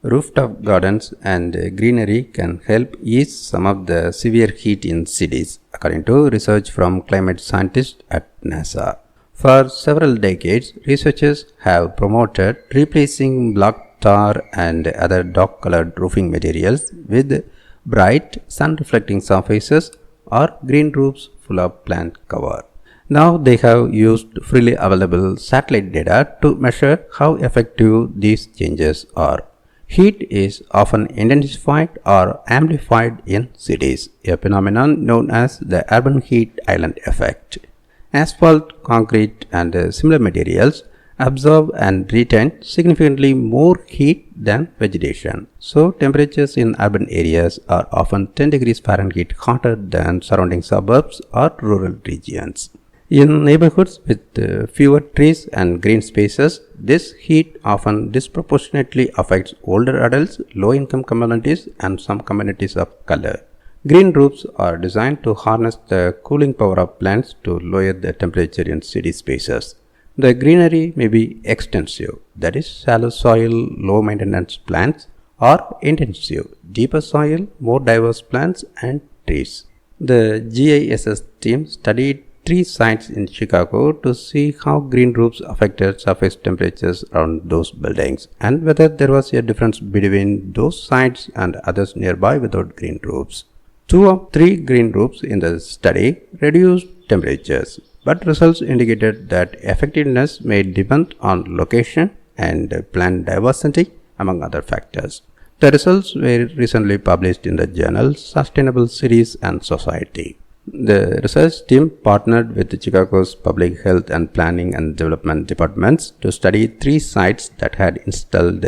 Rooftop gardens and greenery can help ease some of the severe heat in cities, according to research from climate scientists at NASA. For several decades, researchers have promoted replacing black tar and other dark-colored roofing materials with bright, sun-reflecting surfaces or green roofs full of plant cover. Now they have used freely available satellite data to measure how effective these changes are. Heat is often intensified or amplified in cities, a phenomenon known as the urban heat island effect. Asphalt, concrete, and similar materials absorb and retain significantly more heat than vegetation. So, temperatures in urban areas are often 10 degrees Fahrenheit hotter than surrounding suburbs or rural regions. In neighborhoods with fewer trees and green spaces, this heat often disproportionately affects older adults, low-income communities, and some communities of color. Green roofs are designed to harness the cooling power of plants to lower the temperature in city spaces. The greenery may be extensive, that is, shallow soil, low-maintenance plants, or intensive, deeper soil, more diverse plants and trees. The GISS team studied 3 sites in Chicago to see how green roofs affected surface temperatures around those buildings and whether there was a difference between those sites and others nearby without green roofs. 2 of 3 green roofs in the study reduced temperatures, but results indicated that effectiveness may depend on location and plant diversity, among other factors. The results were recently published in the journal Sustainable Cities and Society. The research team partnered with Chicago's Public Health and Planning and Development departments to study 3 sites that had installed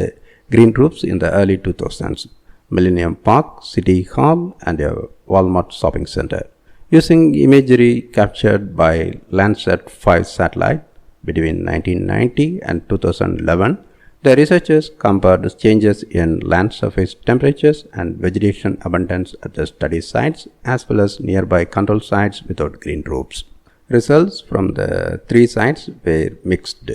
green roofs in the early 2000s: Millennium Park, City Hall, and a Walmart shopping center. Using imagery captured by Landsat 5 satellite between 1990 and 2011, the researchers compared changes in land surface temperatures and vegetation abundance at the study sites as well as nearby control sites without green roofs. Results from the 3 sites were mixed.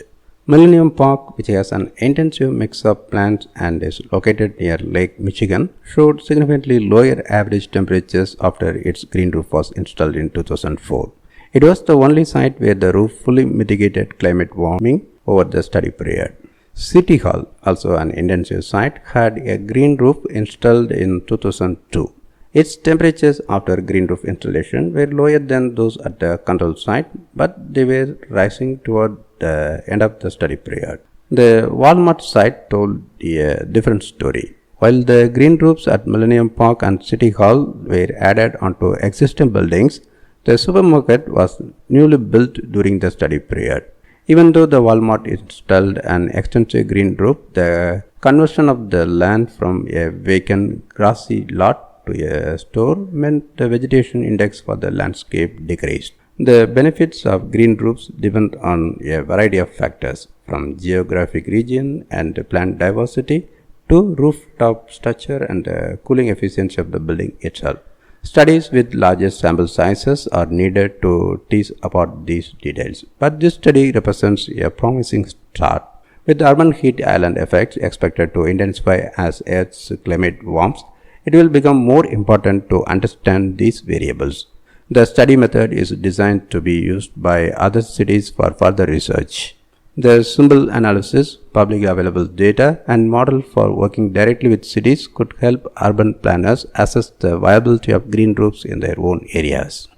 Millennium Park, which has an intensive mix of plants and is located near Lake Michigan, showed significantly lower average temperatures after its green roof was installed in 2004. It was the only site where the roof fully mitigated climate warming over the study period. City Hall, also an intensive site, had a green roof installed in 2002. Its temperatures after green roof installation were lower than those at the control site, but they were rising toward the end of the study period. The Walmart site told a different story. While the green roofs at Millennium Park and City Hall were added onto existing buildings, the supermarket was newly built during the study period. Even though the Walmart installed an extensive green roof, the conversion of the land from a vacant grassy lot to a store meant the vegetation index for the landscape decreased. The benefits of green roofs depend on a variety of factors, from geographic region and plant diversity to rooftop structure and the cooling efficiency of the building itself. Studies with larger sample sizes are needed to tease apart these details, but this study represents a promising start. With urban heat island effects expected to intensify as Earth's climate warms, it will become more important to understand these variables. The study method is designed to be used by other cities for further research. The symbol analysis, publicly available data, and model for working directly with cities could help urban planners assess the viability of green roofs in their own areas.